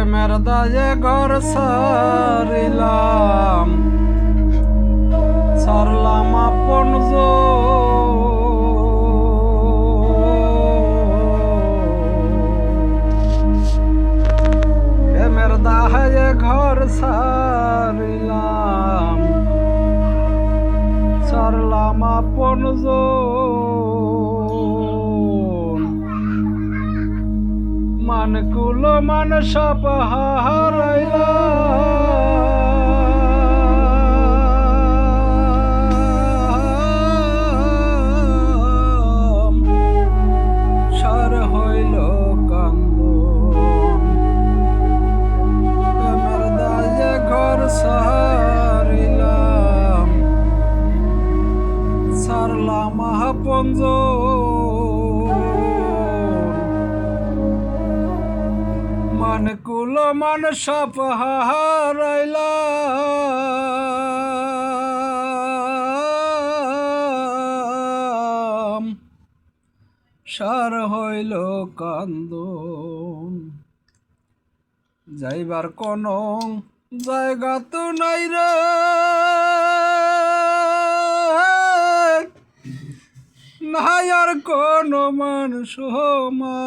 প্রেমের দায়ে ঘর সারিলাম, সারলাম আপন প্রেমের দায়ে ঘর সারিলাম, সারলাম আপন মান কুল মান সব হারাইলাম, সার হইল কান্দন প্রেমের দায়ে ঘর সারিলাম, সারলাম আপন মান কুল মান সব হারাইলাম, সার হইল কান্দন। যাইবার কোন জায়গা তো নাই রে, নাই আর কোন মান সমান।